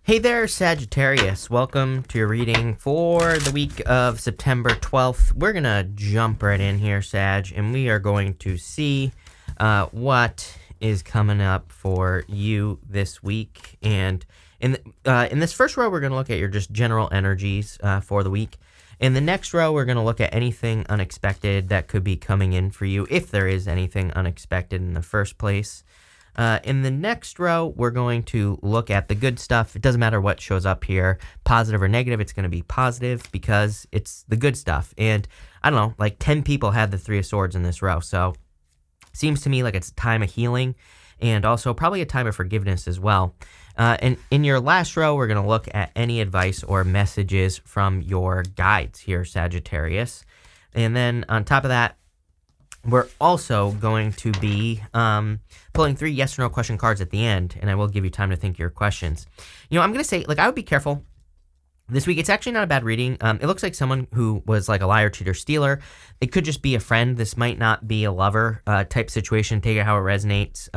Hey there, Sagittarius. Welcome to your reading for the week of September 12th. We're going to jump right in here, Sag, and we are going to see what is coming up for you this week. And in this first row, we're going to look at your just general energies for the week. In the next row, we're going to look at anything unexpected that could be coming in for you, if there is anything unexpected in the first place. In the next row, we're going to look at the good stuff. It doesn't matter what shows up here, positive or negative, it's going to be positive because it's the good stuff. And I don't know, like 10 people had the Three of Swords in this row. So seems to me like it's a time of healing and also probably a time of forgiveness as well. And in your last row, we're going to look at any advice or messages from your guides here, Sagittarius. And then on top of that, we're also going to be pulling 3 yes or no question cards at the end, and I will give you time to think your questions. You know, I'm going to say, like, I would be careful this week. It's actually not a bad reading. It looks like someone who was like a liar, cheater, stealer. It could just be a friend. This might not be a lover type situation. Take it how it resonates.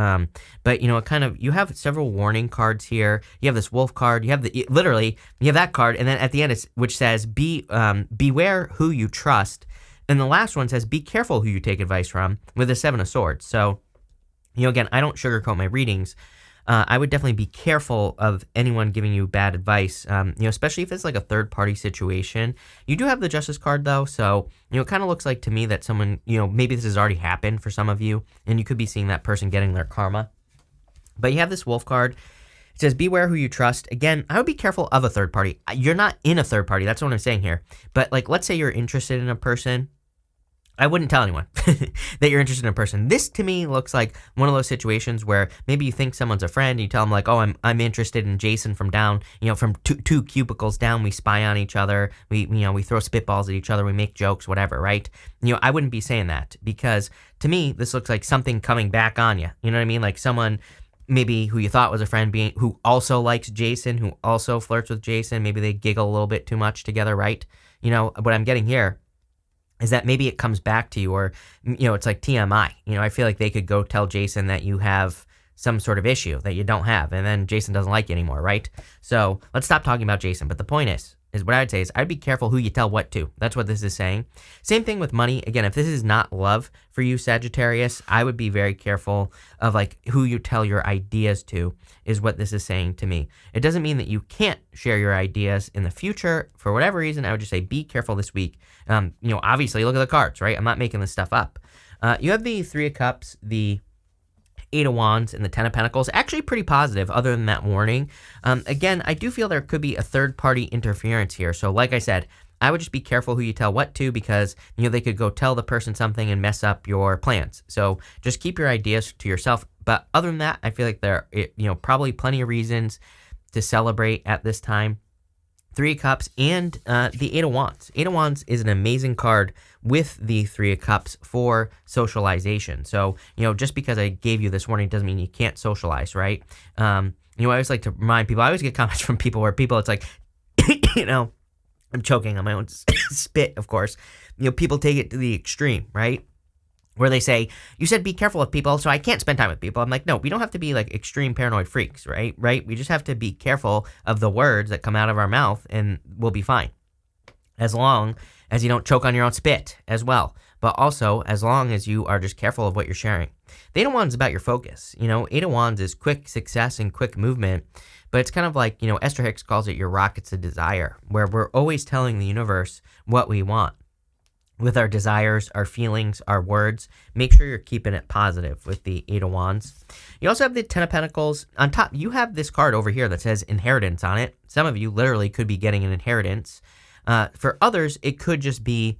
But, you know, it kind of, you have several warning cards here. You have this wolf card. You have literally, you have that card, and then at the end, which says, beware who you trust. And the last one says, be careful who you take advice from, with the Seven of Swords. So, you know, again, I don't sugarcoat my readings. I would definitely be careful of anyone giving you bad advice, you know, especially if it's like a third-party situation. You do have the Justice card, though, so, you know, it kind of looks like to me that someone, you know, maybe this has already happened for some of you, and you could be seeing that person getting their karma. But you have this Wolf card. It says, beware who you trust. Again, I would be careful of a third party. You're not in a third party. That's what I'm saying here. But, like, let's say you're interested in a person. I wouldn't tell anyone that you're interested in a person. This, to me, looks like one of those situations where maybe you think someone's a friend, and you tell them, like, oh, I'm interested in Jason from down, you know, from two cubicles down. We spy on each other. We throw spitballs at each other. We make jokes, whatever, right? You know, I wouldn't be saying that because, to me, this looks like something coming back on you. You know what I mean? Like someone maybe who you thought was a friend who also likes Jason, who also flirts with Jason. Maybe they giggle a little bit too much together, right? You know, what I'm getting here is that maybe it comes back to you, or, you know, it's like TMI. You know, I feel like they could go tell Jason that you have some sort of issue that you don't have, and then Jason doesn't like you anymore, right? So let's stop talking about Jason. But the point is what I would say is I'd be careful who you tell what to. That's what this is saying. Same thing with money. Again, if this is not love for you, Sagittarius, I would be very careful of like who you tell your ideas to, is what this is saying to me. It doesn't mean that you can't share your ideas in the future for whatever reason. I would just say be careful this week. You know, obviously look at the cards, right? I'm not making this stuff up. You have the Three of Cups, the Eight of Wands, and the Ten of Pentacles. Actually pretty positive other than that warning. Again, I do feel there could be a third-party interference here. So like I said, I would just be careful who you tell what to, because, you know, they could go tell the person something and mess up your plans. So just keep your ideas to yourself. But other than that, I feel like there are, you know, probably plenty of reasons to celebrate at this time. Three of Cups and the Eight of Wands. Eight of Wands is an amazing card with the Three of Cups for socialization. So, you know, just because I gave you this warning doesn't mean you can't socialize, right? You know, I always like to remind people, I always get comments from people where people, it's like, you know, I'm choking on my own spit, of course. You know, people take it to the extreme, right? Where they say, you said be careful with people, so I can't spend time with people. I'm like, no, we don't have to be like extreme paranoid freaks, right? We just have to be careful of the words that come out of our mouth, and we'll be fine. As long as you don't choke on your own spit as well. But also, as long as you are just careful of what you're sharing. The Eight of Wands is about your focus. You know, Eight of Wands is quick success and quick movement. But it's kind of like, you know, Esther Hicks calls it your rockets of desire, where we're always telling the universe what we want. With our desires, our feelings, our words, make sure you're keeping it positive with the Eight of Wands. You also have the Ten of Pentacles. On top, you have this card over here that says inheritance on it. Some of you literally could be getting an inheritance. For others, it could just be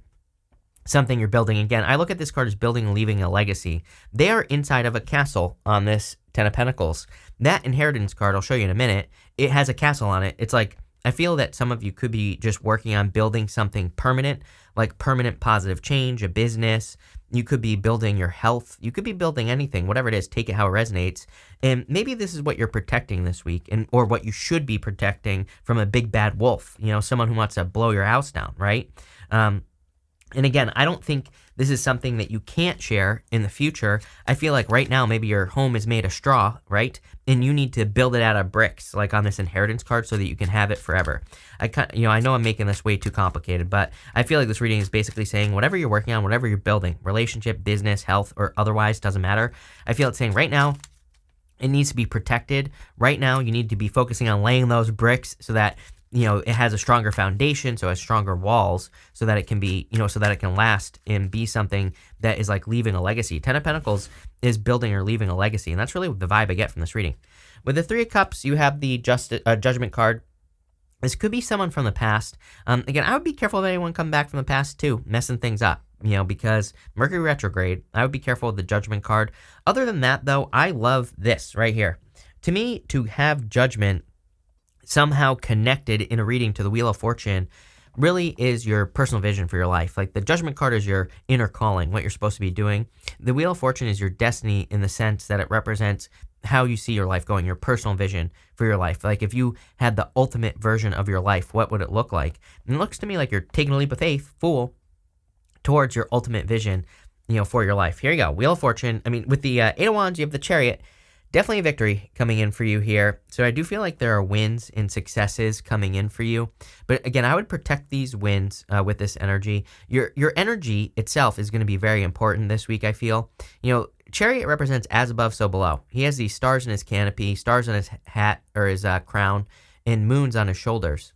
something you're building. Again, I look at this card as building and leaving a legacy. They are inside of a castle on this Ten of Pentacles. That inheritance card, I'll show you in a minute, it has a castle on it. It's like, I feel that some of you could be just working on building something permanent, like permanent positive change, a business. You could be building your health. You could be building anything, whatever it is, take it how it resonates. And maybe this is what you're protecting this week, or what you should be protecting from a big bad wolf, you know, someone who wants to blow your house down, right? And again, I don't think this is something that you can't share in the future. I feel like right now, maybe your home is made of straw, right? And you need to build it out of bricks, like on this inheritance card, so that you can have it forever. I know I'm making this way too complicated, but I feel like this reading is basically saying whatever you're working on, whatever you're building, relationship, business, health, or otherwise, doesn't matter. I feel it's saying right now, it needs to be protected. Right now, you need to be focusing on laying those bricks so that, it has a stronger foundation, so it has stronger walls, so that it can be, so that it can last and be something that is like leaving a legacy. Ten of Pentacles is building or leaving a legacy, and that's really the vibe I get from this reading. With the Three of Cups, you have the Judgment card. This could be someone from the past. Again, I would be careful of anyone coming back from the past too, messing things up, because Mercury retrograde. I would be careful with the Judgment card. Other than that, though, I love this right here. To me, to have Judgment somehow connected in a reading to the Wheel of Fortune really is your personal vision for your life. Like the Judgment card is your inner calling, what you're supposed to be doing. The Wheel of Fortune is your destiny in the sense that it represents how you see your life going, your personal vision for your life. Like if you had the ultimate version of your life, what would it look like? And it looks to me like you're taking a leap of faith, towards your ultimate vision, for your life. Here you go, Wheel of Fortune. I mean, with the Eight of Wands, you have the Chariot. Definitely a victory coming in for you here. So I do feel like there are wins and successes coming in for you. But again, I would protect these wins with this energy. Your energy itself is going to be very important this week, I feel. Chariot represents as above, so below. He has these stars in his canopy, stars on his hat or his crown, and moons on his shoulders.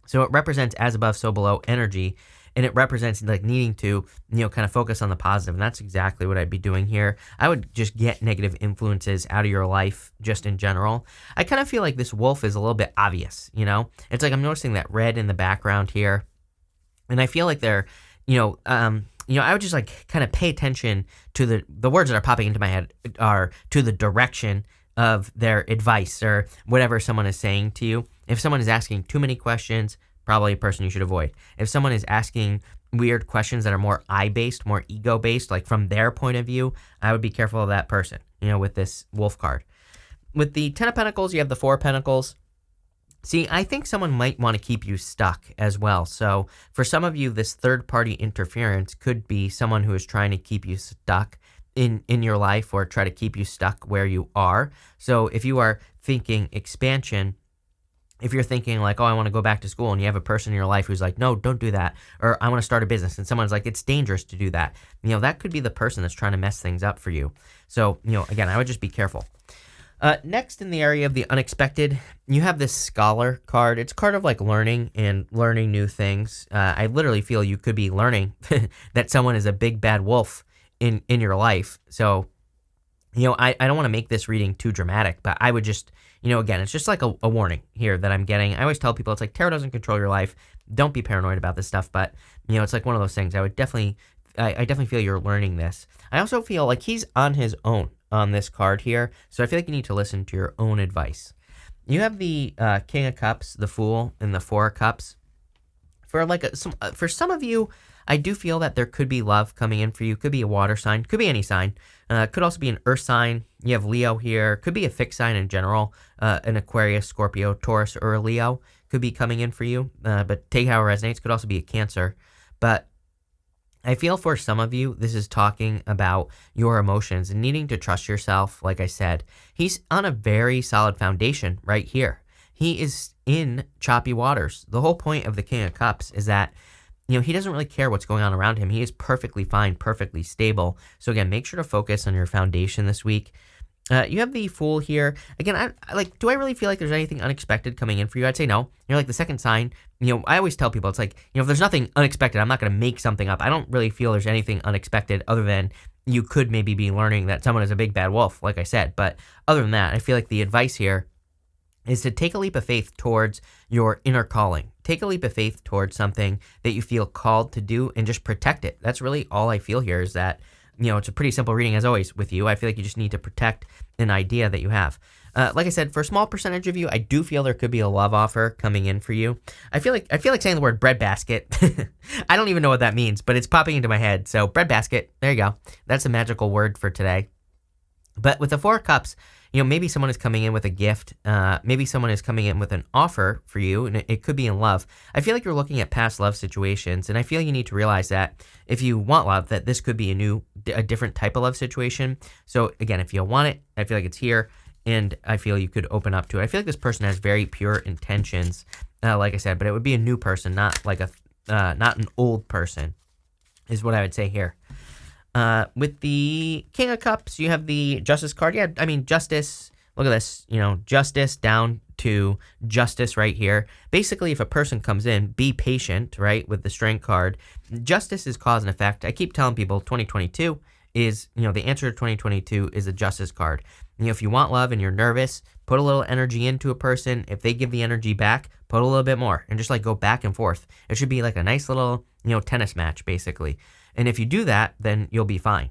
So it represents as above, so below energy. And it represents like needing to, kind of focus on the positive. And that's exactly what I'd be doing here. I would just get negative influences out of your life just in general. I kind of feel like this wolf is a little bit obvious, It's like I'm noticing that red in the background here. And I feel like they're, I would just like kind of pay attention to the words that are popping into my head are to the direction of their advice or whatever someone is saying to you. If someone is asking too many questions, probably a person you should avoid. If someone is asking weird questions that are more I-based, more ego-based, like from their point of view, I would be careful of that person, with this wolf card. With the Ten of Pentacles, you have the Four of Pentacles. See, I think someone might want to keep you stuck as well. So for some of you, this third-party interference could be someone who is trying to keep you stuck in your life or try to keep you stuck where you are. So if you are thinking expansion, if you're thinking like, oh, I want to go back to school, and you have a person in your life who's like, no, don't do that. Or I want to start a business, and someone's like, it's dangerous to do that. That could be the person that's trying to mess things up for you. So, again, I would just be careful. Next, in the area of the unexpected, you have this Scholar card. It's a card of like learning and learning new things. I literally feel you could be learning that someone is a big bad wolf in your life. So, I don't want to make this reading too dramatic, but I would just, again, it's just like a warning here that I'm getting. I always tell people it's like tarot doesn't control your life. Don't be paranoid about this stuff, but, it's like one of those things. I definitely feel you're learning this. I also feel like he's on his own on this card here, so I feel like you need to listen to your own advice. You have the King of Cups, the Fool, and the Four of Cups. For some of you, I do feel that there could be love coming in for you. Could be a water sign. Could be any sign. Could also be an earth sign. You have Leo here. Could be a fixed sign in general. An Aquarius, Scorpio, Taurus, or a Leo could be coming in for you. But take how it resonates. Could also be a Cancer. But I feel for some of you, this is talking about your emotions and needing to trust yourself. Like I said, he's on a very solid foundation right here. He is in choppy waters. The whole point of the King of Cups is that he doesn't really care what's going on around him. He is perfectly fine, perfectly stable. So again, make sure to focus on your foundation this week. You have the Fool here. Again, do I really feel like there's anything unexpected coming in for you? I'd say no. You're like the second sign. I always tell people, it's like, if there's nothing unexpected, I'm not going to make something up. I don't really feel there's anything unexpected other than you could maybe be learning that someone is a big bad wolf, like I said. But other than that, I feel like the advice here is to take a leap of faith towards your inner calling. Take a leap of faith towards something that you feel called to do and just protect it. That's really all I feel here is that, it's a pretty simple reading as always with you. I feel like you just need to protect an idea that you have. Like I said, for a small percentage of you, I do feel there could be a love offer coming in for you. I feel like saying the word breadbasket. I don't even know what that means, but it's popping into my head. So breadbasket, there you go. That's a magical word for today. But with the Four of Cups, maybe someone is coming in with a gift. Maybe someone is coming in with an offer for you, and it could be in love. I feel like you're looking at past love situations, and I feel you need to realize that if you want love, that this could be a different type of love situation. So again, if you want it, I feel like it's here, and I feel you could open up to it. I feel like this person has very pure intentions, like I said, but it would be a new person, not like not an old person, is what I would say here. With the King of Cups, you have the Justice card. Yeah, I mean, justice. Look at this, justice down to justice right here. Basically, if a person comes in, be patient, right, with the Strength card. Justice is cause and effect. I keep telling people 2022 is, the answer to 2022 is a Justice card. If you want love and you're nervous, put a little energy into a person. If they give the energy back, put a little bit more and just like go back and forth. It should be like a nice little, tennis match, basically. And if you do that, then you'll be fine.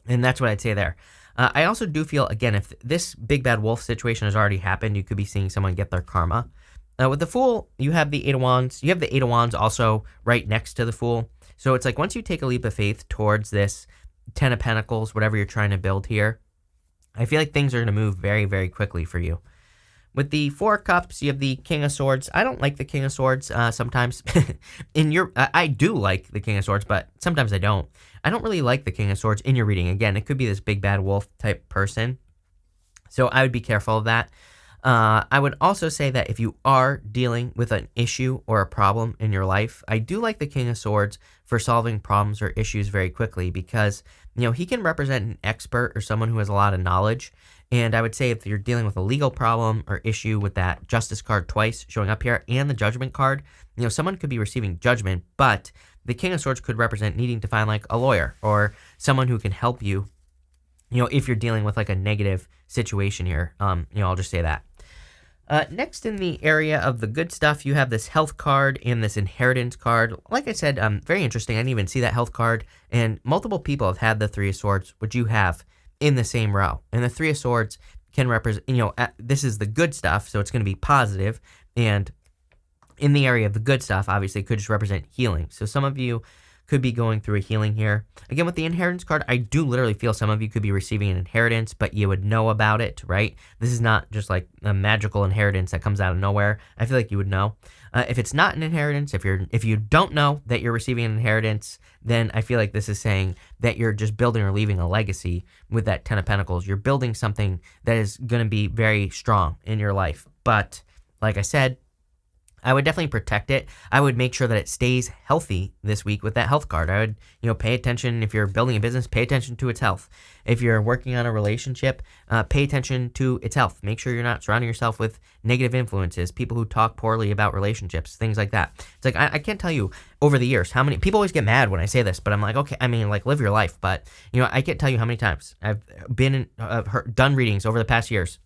And that's what I'd say there. I also do feel, again, if this big bad wolf situation has already happened, you could be seeing someone get their karma. With the Fool, you have the Eight of Wands. You have the Eight of Wands also right next to the Fool. So it's like once you take a leap of faith towards this Ten of Pentacles, whatever you're trying to build here, I feel like things are going to move very, very quickly for you. With the Four of Cups, you have the King of Swords. I don't like the King of Swords sometimes. I do like the King of Swords, but sometimes I don't. I don't really like the King of Swords in your reading. Again, it could be this big bad wolf type person. So I would be careful of that. I would also say that if you are dealing with an issue or a problem in your life, I do like the King of Swords for solving problems or issues very quickly because, he can represent an expert or someone who has a lot of knowledge. And I would say if you're dealing with a legal problem or issue with that Justice card twice showing up here and the Judgment card, someone could be receiving judgment, but the King of Swords could represent needing to find like a lawyer or someone who can help you, if you're dealing with like a negative situation here. I'll just say that. Next in the area of the good stuff, you have this health card and this inheritance card. Like I said, very interesting. I didn't even see that health card, and multiple people have had the Three of Swords, which you have in the same row. And the Three of Swords can represent, this is the good stuff, so it's going to be positive. And in the area of the good stuff, obviously, it could just represent healing. So some of you could be going through a healing here. Again, with the inheritance card, I do literally feel some of you could be receiving an inheritance, but you would know about it, right? This is not just like a magical inheritance that comes out of nowhere. I feel like you would know. If it's not an inheritance, if you don't know that you're receiving an inheritance, then I feel like this is saying that you're just building or leaving a legacy with that Ten of Pentacles. You're building something that is going to be very strong in your life. But like I said, I would definitely protect it. I would make sure that it stays healthy this week with that health card. I would, pay attention. If you're building a business, pay attention to its health. If you're working on a relationship, pay attention to its health. Make sure you're not surrounding yourself with negative influences, people who talk poorly about relationships, things like that. It's like, I can't tell you over the years how many people always get mad when I say this, but I'm like, okay, live your life. But, I can't tell you how many times I've done readings over the past years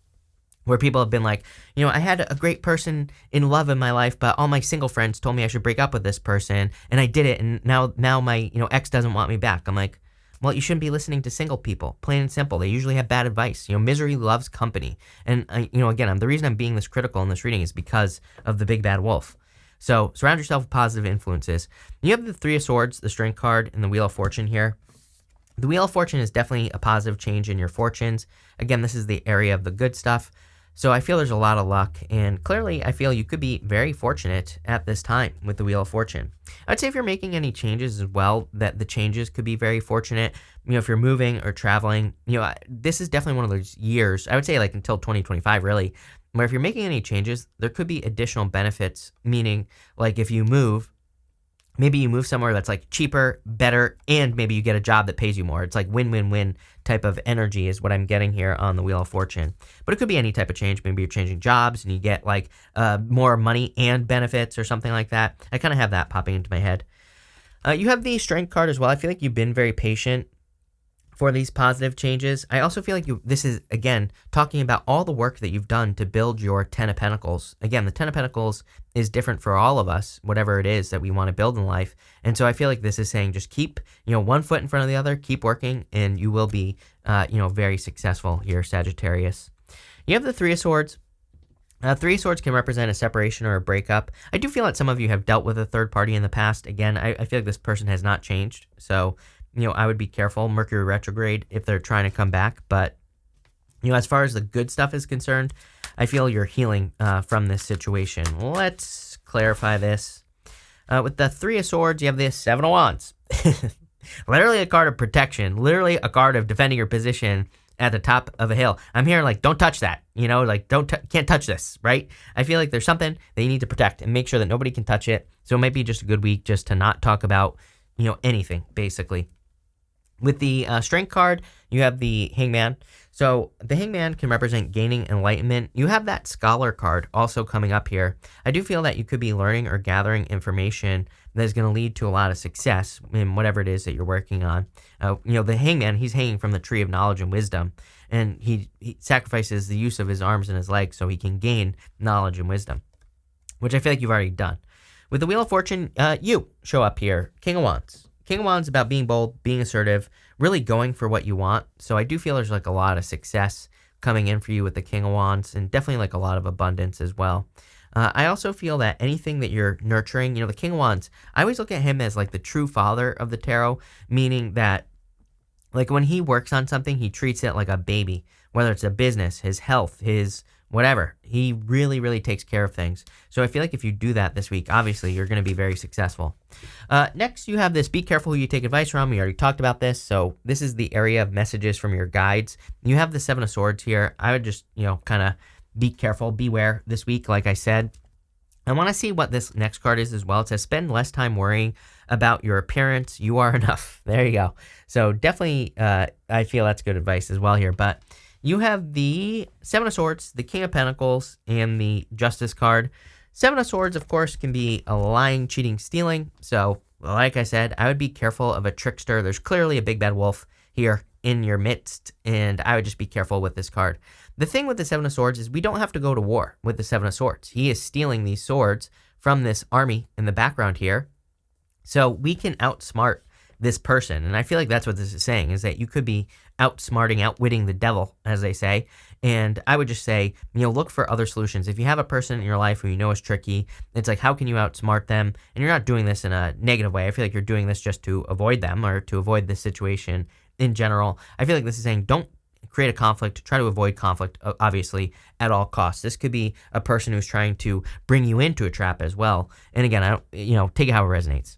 where people have been like, I had a great person in love in my life, but all my single friends told me I should break up with this person, and I did it, and now my ex doesn't want me back. I'm like, well, you shouldn't be listening to single people, plain and simple. They usually have bad advice. Misery loves company. And, again, the reason I'm being this critical in this reading is because of the big bad wolf. So surround yourself with positive influences. You have the Three of Swords, the Strength card, and the Wheel of Fortune here. The Wheel of Fortune is definitely a positive change in your fortunes. Again, this is the area of the good stuff. So I feel there's a lot of luck, and clearly I feel you could be very fortunate at this time with the Wheel of Fortune. I'd say if you're making any changes as well, that the changes could be very fortunate. If you're moving or traveling, this is definitely one of those years, I would say like until 2025 really, where if you're making any changes, there could be additional benefits, meaning like if you move, maybe you move somewhere that's like cheaper, better, and maybe you get a job that pays you more. It's like win-win-win type of energy is what I'm getting here on the Wheel of Fortune. But it could be any type of change. Maybe you're changing jobs and you get like more money and benefits or something like that. I kind of have that popping into my head. You have the Strength card as well. I feel like you've been very patient for these positive changes. I also feel like this is, again, talking about all the work that you've done to build your Ten of Pentacles. Again, the Ten of Pentacles is different for all of us, whatever it is that we want to build in life. And so I feel like this is saying just keep, one foot in front of the other, keep working, and you will be, very successful here, Sagittarius. You have the Three of Swords. Three of Swords can represent a separation or a breakup. I do feel that some of you have dealt with a third party in the past. Again, I feel like this person has not changed. So, I would be careful. Mercury retrograde if they're trying to come back. But, As far as the good stuff is concerned, I feel you're healing from this situation. Let's clarify this. With the Three of Swords, you have the Seven of Wands. Literally a card of protection. Literally a card of defending your position at the top of a hill. I'm here like, don't touch that. Like can't touch this, right? I feel like there's something that you need to protect and make sure that nobody can touch it. So it might be just a good week just to not talk about, anything, basically. With the Strength card, you have the Hangman. So the Hangman can represent gaining enlightenment. You have that Scholar card also coming up here. I do feel that you could be learning or gathering information that is going to lead to a lot of success in whatever it is that you're working on. The Hangman, he's hanging from the tree of knowledge and wisdom, and he sacrifices the use of his arms and his legs so he can gain knowledge and wisdom, which I feel like you've already done. With the Wheel of Fortune, you show up here. King of Wands. King of Wands is about being bold, being assertive, really going for what you want. So I do feel there's like a lot of success coming in for you with the King of Wands, and definitely like a lot of abundance as well. I also feel that anything that you're nurturing, the King of Wands, I always look at him as like the true father of the tarot, meaning that like when he works on something, he treats it like a baby, whether it's a business, his health, his whatever. He really, really takes care of things. So I feel like if you do that this week, obviously you're going to be very successful. Next, you have this, be careful who you take advice from. We already talked about this. So this is the area of messages from your guides. You have the Seven of Swords here. I would just, kind of be careful, beware this week, like I said. I want to see what this next card is as well. It says, spend less time worrying about your appearance. You are enough. There you go. So definitely, I feel that's good advice as well here. But you have the Seven of Swords, the King of Pentacles, and the Justice card. Seven of Swords, of course, can be a lying, cheating, stealing. So, like I said, I would be careful of a trickster. There's clearly a big bad wolf here in your midst, and I would just be careful with this card. The thing with the Seven of Swords is we don't have to go to war with the Seven of Swords. He is stealing these swords from this army in the background here. So we can outsmart this person. And I feel like that's what this is saying, is that you could be outsmarting, outwitting the devil, as they say. And I would just say, look for other solutions. If you have a person in your life who you know is tricky, it's like, how can you outsmart them? And you're not doing this in a negative way. I feel like you're doing this just to avoid them or to avoid this situation in general. I feel like this is saying, don't create a conflict, try to avoid conflict, obviously, at all costs. This could be a person who's trying to bring you into a trap as well. And again, I don't, take it how it resonates.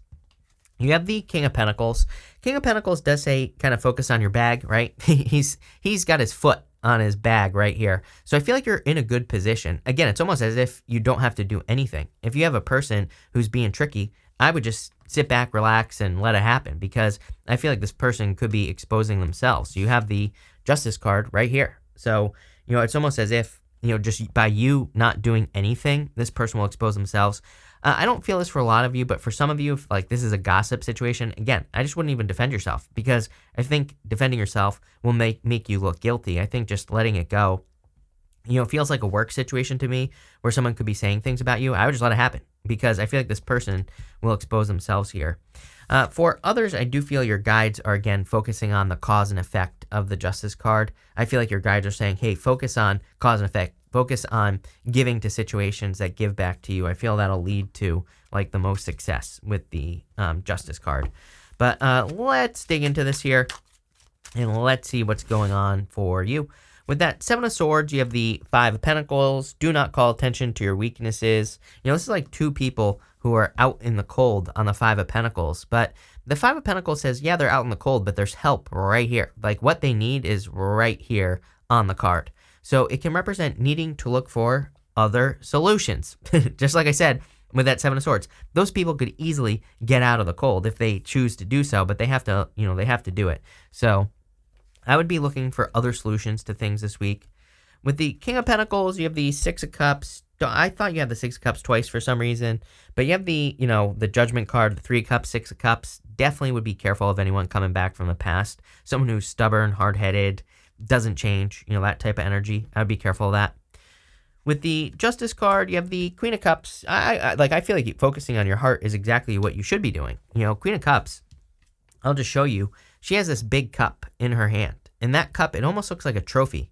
You have the King of Pentacles. King of Pentacles does say kind of focus on your bag, right? He's got his foot on his bag right here. So I feel like you're in a good position. Again, it's almost as if you don't have to do anything. If you have a person who's being tricky, I would just sit back, relax, and let it happen, because I feel like this person could be exposing themselves. So you have the Justice card right here. So, it's almost as if, just by you not doing anything, this person will expose themselves. I don't feel this for a lot of you, but for some of you, if like this is a gossip situation, again, I just wouldn't even defend yourself, because I think defending yourself will make you look guilty. I think just letting it go, it feels like a work situation to me where someone could be saying things about you. I would just let it happen, because I feel like this person will expose themselves here. For others, I do feel your guides are, again, focusing on the cause and effect of the Justice card. I feel like your guides are saying, hey, focus on cause and effect. Focus on giving to situations that give back to you. I feel that'll lead to like the most success with the Justice card. But let's dig into this here, and let's see what's going on for you. With that Seven of Swords, you have the Five of Pentacles. Do not call attention to your weaknesses. This is like two people who are out in the cold on the Five of Pentacles. But the Five of Pentacles says, yeah, they're out in the cold, but there's help right here. Like what they need is right here on the card. So it can represent needing to look for other solutions. Just like I said, with that Seven of Swords, those people could easily get out of the cold if they choose to do so, but they have to, they have to do it. So I would be looking for other solutions to things this week. With the King of Pentacles, you have the Six of Cups. I thought you had the Six of Cups twice for some reason, but you have the, the Judgment card, the Three of Cups, Six of Cups. Definitely would be careful of anyone coming back from the past. Someone who's stubborn, hard-headed, doesn't change, that type of energy. I would be careful of that. With the Justice card, you have the Queen of Cups. I feel like focusing on your heart is exactly what you should be doing. Queen of Cups, I'll just show you. She has this big cup in her hand, and that cup, it almost looks like a trophy.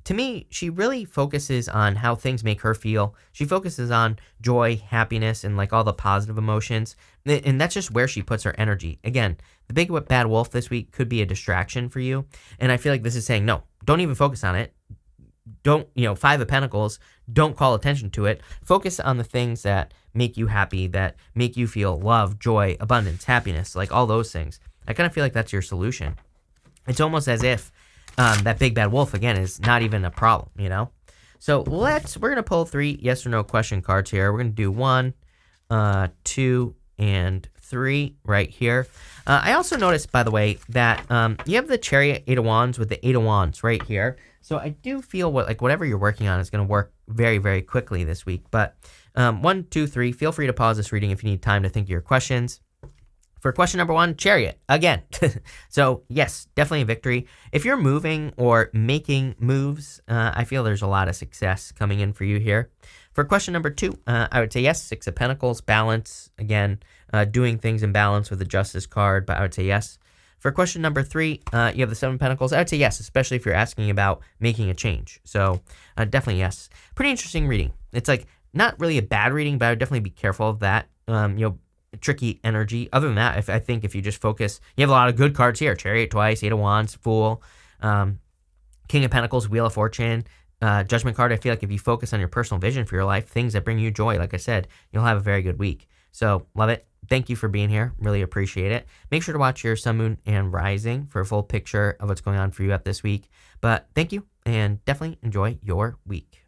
To me, she really focuses on how things make her feel. She focuses on joy, happiness, and like all the positive emotions. And that's just where she puts her energy. Again, the big bad wolf this week could be a distraction for you. And I feel like this is saying, no, don't even focus on it. don't, Five of Pentacles, don't call attention to it. Focus on the things that make you happy, that make you feel love, joy, abundance, happiness, like all those things. I kind of feel like that's your solution. It's almost as if that big bad wolf, again, is not even a problem, So we're going to pull 3 yes or no question cards here. We're going to do 1, 2, and 3 right here. I also noticed, by the way, that you have the Chariot 8 of Wands with the 8 of Wands right here. So I do feel whatever you're working on is going to work very, very quickly this week. But 1, 2, 3, feel free to pause this reading if you need time to think of your questions. For question number 1, Chariot, again. So yes, definitely a victory. If you're moving or making moves, I feel there's a lot of success coming in for you here. For question number 2, I would say yes, 6 of Pentacles, balance. Again, doing things in balance with the Justice card, but I would say yes. For question number 3, you have the 7 of Pentacles. I would say yes, especially if you're asking about making a change. So definitely yes. Pretty interesting reading. It's like not really a bad reading, but I would definitely be careful of that. Tricky energy. Other than that, I think if you just focus, you have a lot of good cards here. Chariot twice, 8 of Wands, Fool, King of Pentacles, Wheel of Fortune, Judgment card. I feel like if you focus on your personal vision for your life, things that bring you joy, like I said, you'll have a very good week. So love it. Thank you for being here. Really appreciate it. Make sure to watch your Sun, Moon, and Rising for a full picture of what's going on for you up this week. But thank you, and definitely enjoy your week.